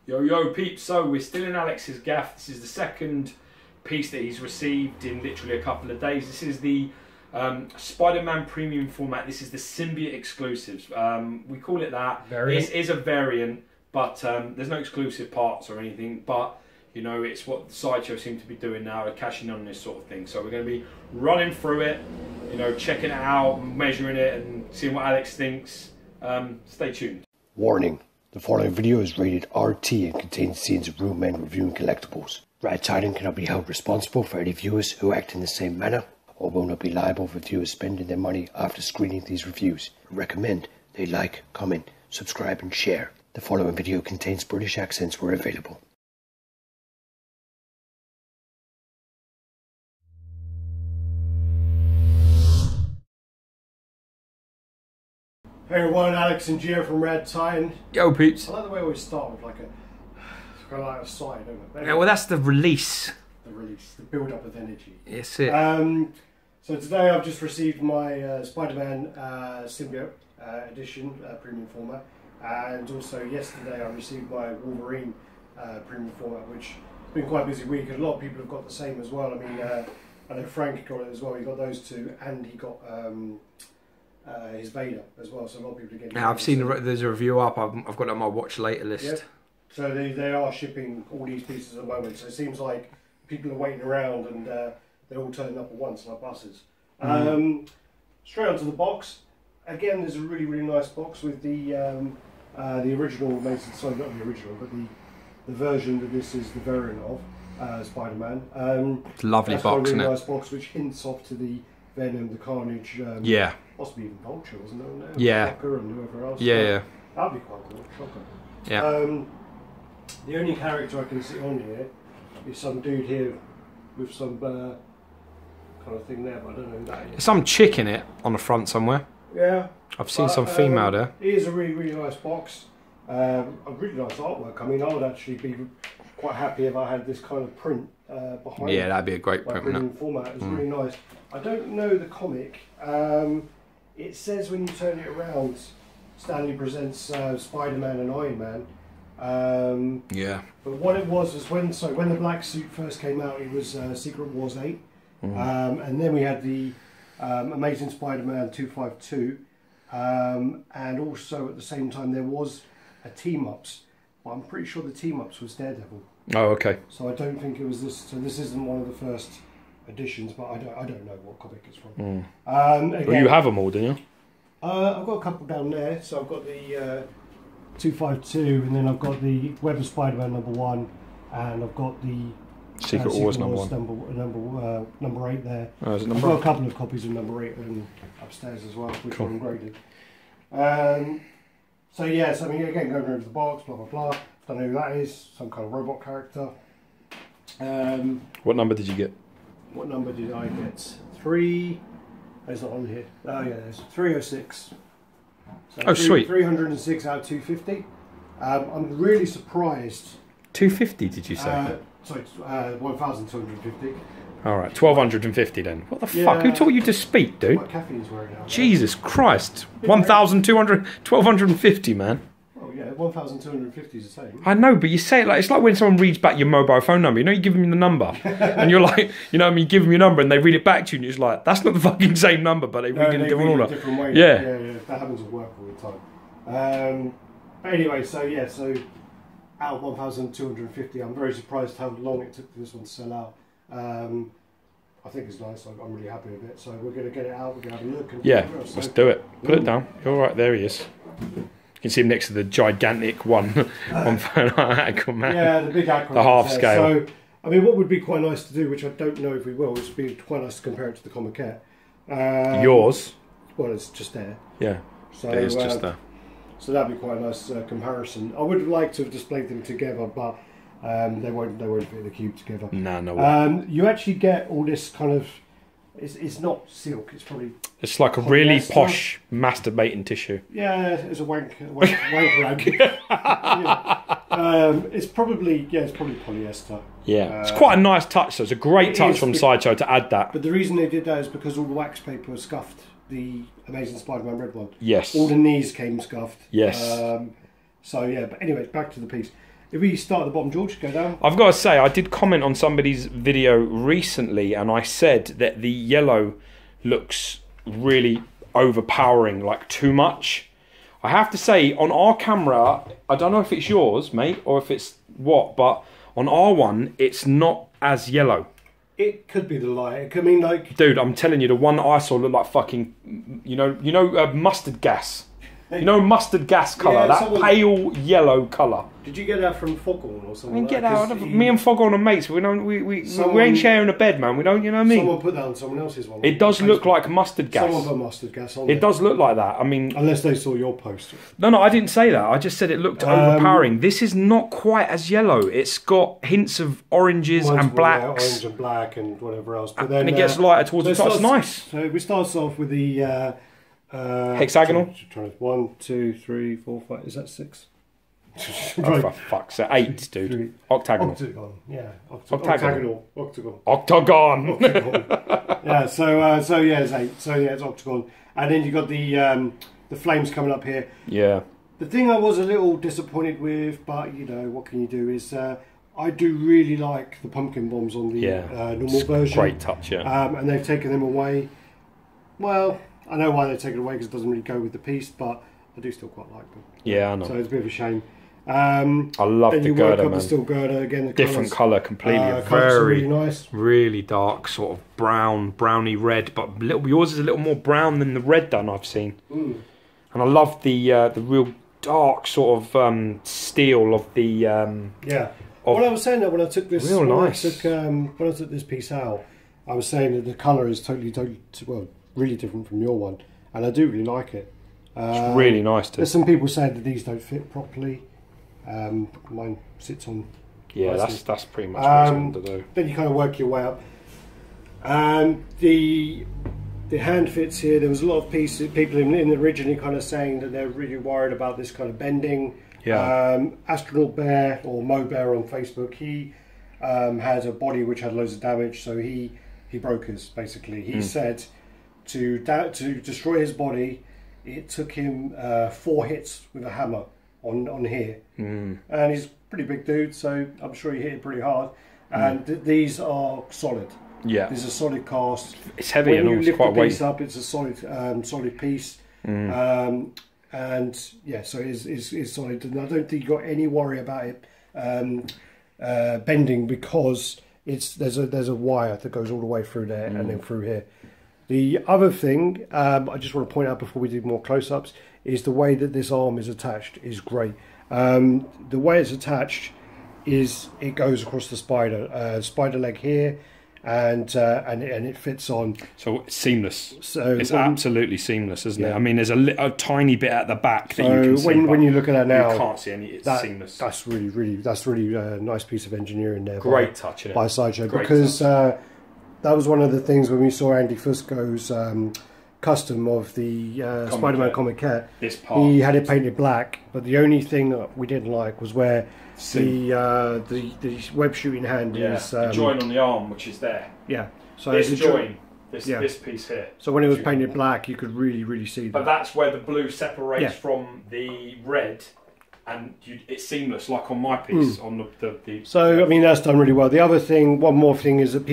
Yo peeps, so we're still in Alex's gaff. This is the second piece that he's received in literally a couple of days. This is the Spider-Man premium format. This is the symbiote exclusives. We call it that. It is a variant, but there's no exclusive parts or anything, but you know, it's what Sideshow seem to be doing now, they're cashing on this sort of thing. So we're going to be running through it, you know, checking it out, measuring it and seeing what Alex thinks. Stay tuned. Warning. The following video is rated RT and contains scenes of real men reviewing collectibles. RaddTitan cannot be held responsible for any viewers who act in the same manner, or will not be liable for viewers spending their money after screening these reviews. I recommend they like, comment, subscribe and share. The following video contains British accents where available. Hey everyone, Alex and Gio from RaddTitan. Yo peeps. I like the way we always start with like a kind of like a sigh, don't we? Yeah, well that's the release. The release, the build up of energy. Yes, it. So today I've just received my Spider-Man symbiote edition premium format, and also yesterday I received my Wolverine premium format, which has been quite a busy week. And a lot of people have got the same as well. I mean, I know Frank got it as well. He got those two, and he got his Vader as well, so a lot of people are getting. Yeah, I've seen there's a review up. I've got it on my watch later list. Yep. So they are shipping all these pieces at the moment. So it seems like people are waiting around and they're all turning up at once like buses. Straight onto the box. Again, there's a really nice box with the original Amazing. Sorry, not the original, but the version that this is the variant of Spider-Man. It's a lovely box, isn't it? Nice box which hints off to the Venom, the Carnage. Yeah. Possibly even Vulture, wasn't it? There? Yeah. Shocker and whoever else. Yeah. That'd be quite cool. Shocker. Yeah. The only character I can see on here is some dude here with some kind of thing there, but I don't know who that is. There's some chick in it on the front somewhere. Yeah. I've seen some female there. It is a really nice box. A really nice artwork. I mean, I would actually be quite happy if I had this kind of print behind. Yeah, that'd be a great print. Premium format. It's really nice. I don't know the comic. It says when you turn it around, Stanley presents Spider-Man and Iron Man. Yeah. But what it was when the black suit first came out, it was Secret Wars 8. And then we had the Amazing Spider-Man 252. And also at the same time there was a team-ups. But I'm pretty sure the team-ups was Daredevil. Oh, okay. So I don't think it was this. So this isn't one of the first editions, but I don't know what comic it's from. Again, Well, you have them all, didn't you? I've got a couple down there. So I've got the 252, and then I've got the Web of Spider-Man #1, and I've got the Secret Wars #1. Number 8 there. Oh, is it I've got a couple of copies of number 8 upstairs as well, which are engraded. So yes, I mean, again, going over the box, blah blah blah. Don't know who that is. Some kind of robot character. What number did you get? What number did I get? 3. It's not on here. Oh yeah, there's 306. So sweet. 306 out of 250. I'm really surprised. 250, did you say? Sorry, 1,250. All right, 1,250 then. What the fuck? Who taught you to speak, dude? What caffeine's wearing out? Jesus Christ. 1,200, 1,250, man. Oh yeah, 1,250 is the same. I know, but you say it like, it's like when someone reads back your mobile phone number. You know, you give them the number, and you're like, you know what I mean, you give them your number, and they read it back to you, and you're just like, that's not the fucking same number, but they read it in a different order. Different way. Yeah. Yeah, that happens at work all the time. But anyway, so out of 1,250, I'm very surprised how long it took for this one to sell out. I think it's nice. I'm really happy with it. So we're going to get it out. We're going to have a look. And Let's do it. Put it down. You're all right. There he is. You can see him next to the gigantic one Aquaman. Yeah, the big Aquaman. The half scale. So, I mean, what would be quite nice to do, which I don't know if we will, is be quite nice to compare it to the Comiquette. Yours? Well, it's just there. Yeah, so, it is just there. So that'd be quite a nice comparison. I would like to have displayed them together, but they won't fit in the cube together. No way. You actually get all this kind of. It's not silk. It's probably. It's like a really posh masturbating tissue. Yeah, it's a wank rag. It's probably polyester. Yeah, it's quite a nice touch. So it's a great touch from Sideshow to add that. But the reason they did that is because all the wax paper was scuffed. The Amazing Spider-Man red one. Yes. All the knees came scuffed. Yes. So yeah, but anyways, back to the piece. If we start at the bottom, George, go down. I've got to say, I did comment on somebody's video recently, and I said that the yellow looks really overpowering, like too much. I have to say, on our camera, I don't know if it's yours, mate, or if it's what, but on our one, it's not as yellow. It could be the light. It could mean like... Dude, I'm telling you, the one that I saw looked like fucking, you know, mustard gas. You know, mustard gas colour, Yeah, that pale yellow colour. Did you get that from Foghorn or something? I mean, get out. Me and Foghorn are mates. We ain't sharing a bed, man. We don't. You know what I mean? Someone put that on someone else's one. It does look like mustard gas. Someone put mustard gas on. It does look like that. I mean, unless they saw your post. No, I didn't say that. I just said it looked overpowering. This is not quite as yellow. It's got hints of oranges and blacks. Yeah, orange and black and whatever else. But then, and it gets lighter towards the top. It's nice. So we start off with the hexagonal. 1, 2, 3, 4, 5. Is that 6? Oh, for fuck's sake. 8, dude. 3. Octagonal. Octagon. Yeah. Octagonal. Octagon. Octagon. Yeah. So yeah, it's 8. So yeah, it's octagon. And then you got the flames coming up here. Yeah. The thing I was a little disappointed with, but you know what can you do, is I do really like the pumpkin bombs on the normal version. Great touch, yeah. And they've taken them away. Well, I know why they take it away because it doesn't really go with the piece, but I do still quite like them. Yeah, I know. So it's a bit of a shame. I love the girder, man. The steel girder again. The different colour completely. Very really nice. Really dark, sort of browny red, but yours is a little more brown than the red done I've seen. Mm. And I love the real dark sort of steel of the yeah. What I was saying that when I took this, when I took this piece out, I was saying that the colour is totally really different from your one, and I do really like it. It's really nice too. There's some people saying that these don't fit properly. Mine sits on. Yeah, that's pretty much what it's going to do. Then you kind of work your way up. The hand fits here. There was a lot of people in originally kind of saying that they're really worried about this kind of bending. Yeah. Astronaut Bear or Mo Bear on Facebook, he had a body which had loads of damage, so he broke his basically. He said to destroy his body, it took him 4 hits with a hammer on here, and he's a pretty big dude, so I'm sure he hit it pretty hard. And these are solid. Yeah, these are solid cast. It's heavy and it's quite weighty. When you lift the piece up, it's a solid piece. And yeah, so it's solid. And I don't think you got any worry about it bending because there's a wire that goes all the way through there and then through here. The other thing I just want to point out before we do more close-ups is the way that this arm is attached is great. The way it's attached is it goes across the spider leg here, and it fits on. So it's seamless. So it's absolutely seamless, isn't it? I mean, there's a tiny bit at the back that you can see. When you look at that now, you can't see any. It's seamless. That's really a nice piece of engineering there. Great touch, isn't it? By Sideshow, because that was one of the things when we saw Andy Fusco's custom of the Spider-Man comic cat. This part, he had it painted black, but the only thing that we didn't like was where the web shooting hand is the join on the arm, which is there. Yeah, so this join, this piece here. So when it was painted black, you could really see that. But that's where the blue separates from the red. And it's seamless, like on my piece. On the So I mean, that's done really well. The other thing, one more thing, is that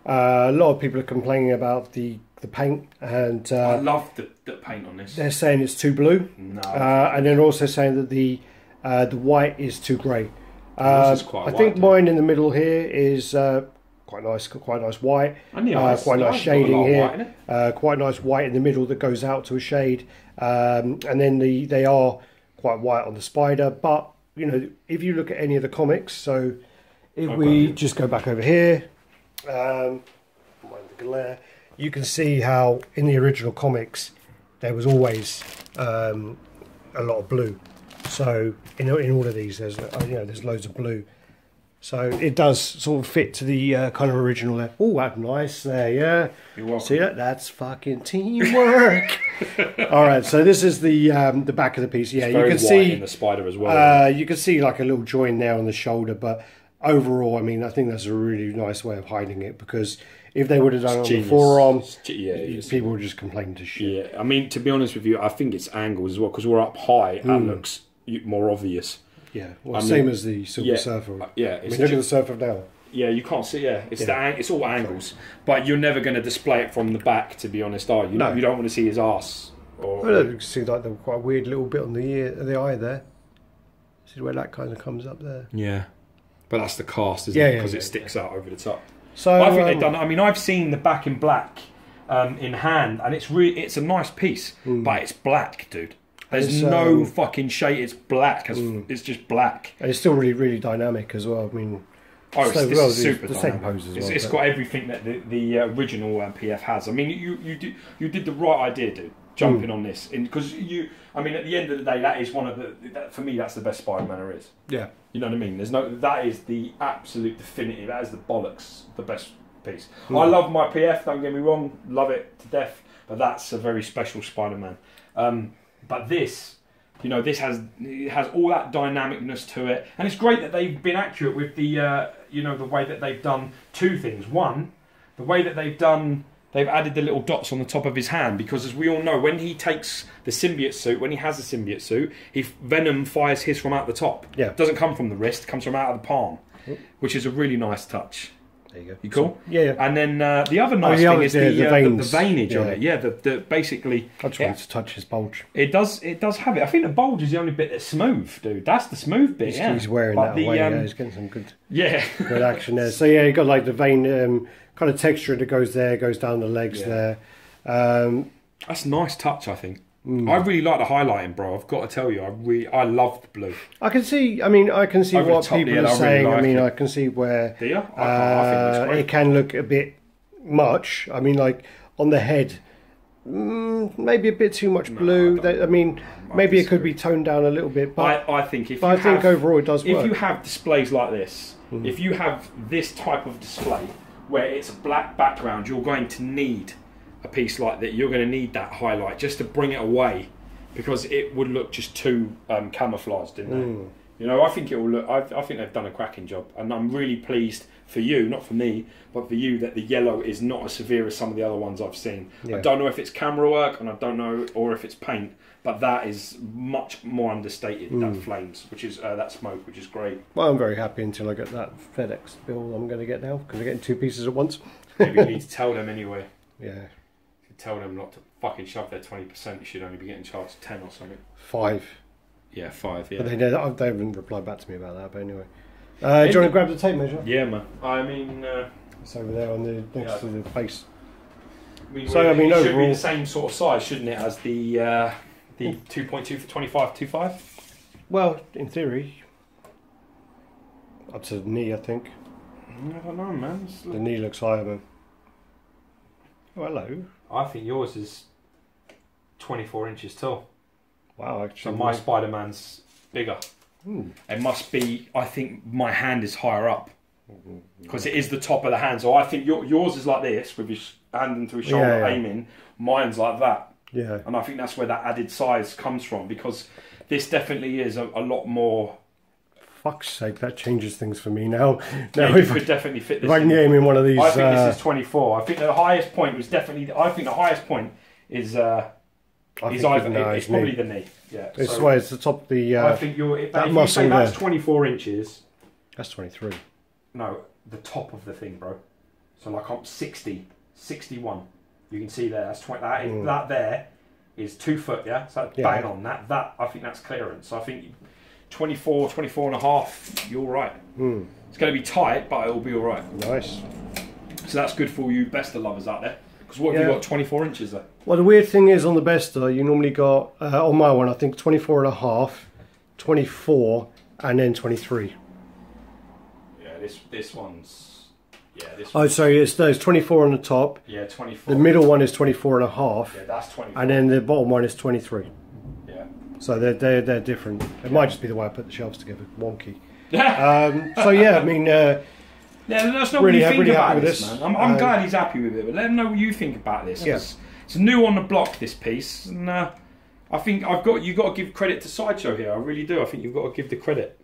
a lot of people are complaining about the paint, and I love the paint on this. They're saying it's too blue. No, and they're also saying that the white is too grey. This is quite I think mine in the middle here is quite nice white. Quite nice shading here. Quite nice white in the middle that goes out to a shade, and then they are quite white on the spider. But you know, if you look at any of the comics, so if we just go back over here, mind the glare, you can see how in the original comics there was always a lot of blue. So in all of these, there's loads of blue. So it does sort of fit to the kind of original there. Oh, that's nice there, yeah. You're welcome. See that? That's fucking teamwork. All right, so this is the back of the piece. Yeah, it's very you can white see in the spider as well. You can see like a little join there on the shoulder, but overall, I mean, I think that's a really nice way of hiding it, because if they would have done it on the forearm, people would just complain to shit. Yeah, I mean, to be honest with you, I think it's angles as well, because we're up high. That looks more obvious. Yeah, well, same as the Silver Surfer. Yeah, I mean, look at the Surfer now. Yeah, you can't see. Yeah, it's all angles, but you're never going to display it from the back. To be honest, are you? No, you don't want to see his arse. Or it seems like there's quite a weird little bit on the eye there. See where that kind of comes up there. Yeah, but that's the cast, isn't it? Because it sticks out over the top. So I think they've done. I mean, I've seen the back in black in hand, and it's a nice piece, but it's black, dude. There's no fucking shade. It's black. It's just black. And it's still really, really dynamic as well. I mean, this is super the dynamic. same pose as well. It's got everything that the original PF has. I mean, you did the right idea, dude. Jumping on this, because I mean, at the end of the day, that is one of for me, that's the best Spider-Man there is. Yeah. You know what I mean? That is the absolute definitive. That is the bollocks, the best piece. I love my PF. Don't get me wrong, love it to death. But that's a very special Spider-Man. But this, this has all that dynamicness to it, and it's great that they've been accurate with the the way that they've done two things. One, the way that they've added the little dots on the top of his hand, because as we all know, when he takes the symbiote suit, when he has the symbiote suit, Venom fires his from out the top. Yeah. It doesn't come from the wrist, it comes from out of the palm, which is a really nice touch. There you go. You cool? Yeah. And then the other nice thing is the veinage on it. Yeah, the basically... I just wanted to touch his bulge. It does have it. I think the bulge is the only bit that's smooth, dude. That's the smooth bit, He's wearing that away, he's getting some good action there. So yeah, you've got like the vein... kind of texture that goes down the legs there. That's a nice touch, I think. I really like the highlighting, bro. I've got to tell you, I love the blue. I can see what people are saying. Really like I can see where do you? I think it can look a bit much. I mean, like on the head, maybe a bit too much blue. Maybe it could be toned down a little bit. But I think overall it does work. If you have displays like this, if you have this type of display where it's a black background, you're going to need a piece like that. You're going to need that highlight just to bring it away, because it would look just too camouflaged, didn't it? I think it will look. I think they've done a cracking job, and I'm really pleased for you, not for me, but for you, that the yellow is not as severe as some of the other ones I've seen. I don't know if it's camera work, and I don't know, or if it's paint, but that is much more understated. That flames, which is that smoke, which is great. Well, I'm very happy until I get that FedEx bill I'm going to get now, because I'm getting two pieces at once. Maybe you need to tell them anyway. Yeah. Tell them not to fucking shove their 20%. You should only be getting charged 10 or something. 5. Yeah, 5. Yeah. But they haven't replied back to me about that. But anyway, do you want to grab the tape measure? Yeah, man. I mean, it's over there on the next to the face. It should be the same sort of size, shouldn't it, as the 2.2 for 25.25? Well, in theory, up to the knee, I think. I don't know, man. The knee looks higher, man. Oh, hello. I think yours is 24 inches tall. Wow, actually. So my Spider-Man's bigger. It must be, I think my hand is higher up, because it is the top of the hand. So I think yours is like this, with his hand into his shoulder aiming. Mine's like that. Yeah. And I think that's where that added size comes from, because this definitely is a lot more... Fuck's sake, that changes things for me now. Yeah, you could definitely fit this. If I can get him in one of these... I think this is 24. I think the highest point was definitely... I think the highest point is... it's probably the knee. Yeah. It's where it's the top of the... I think if you say that's 24 inches... That's 23. No, the top of the thing, bro. So like I'm 60, 61. You can see there. That's 20. That there is 2 foot. Yeah. So bang on that. I think that's clearance. So I think 24 and a half. You're right. It's going to be tight, but it'll be all right. Nice. So that's good for you Besta lovers out there. Because what have you got? 24 inches there. Well, the weird thing is on the Besta, you normally got on my one, I think 24 and a half, 24, and then 23. This one's... Yeah, this Oh, sorry, it's 24 on the top. Yeah, 24. The middle one is 24 and a half. Yeah, that's 24. And then the bottom one is 23. Yeah. So they're different. It might just be the way I put the shelves together. Wonky. So yeah, I mean... yeah, let us know what you think about this, man. I'm glad he's happy with it, but let him know what you think about this. Yes. It's new on the block, this piece, and I think you've got to give credit to Sideshow here. I really do. I think you've got to give the credit.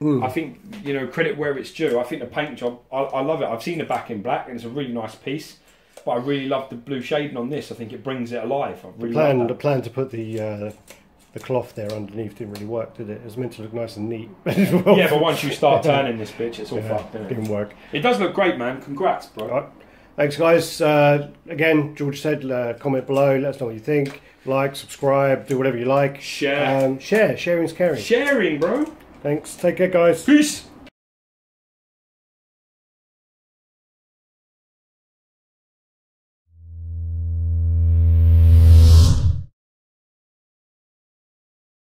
I think, credit where it's due. I think the paint job, I love it. I've seen the back in black, and it's a really nice piece. But I really love the blue shading on this. I think it brings it alive. I really love that. The plan to put the the cloth there underneath didn't really work, did it? It was meant to look nice and neat. Yeah, but once you start turning this bitch, it's all fucked, isn't it? Didn't work. It does look great, man. Congrats, bro. Right. Thanks, guys. Again, George said, comment below, let us know what you think. Like, subscribe, do whatever you like. Share. Sharing's caring. Sharing, bro. Thanks. Take care, guys. Peace.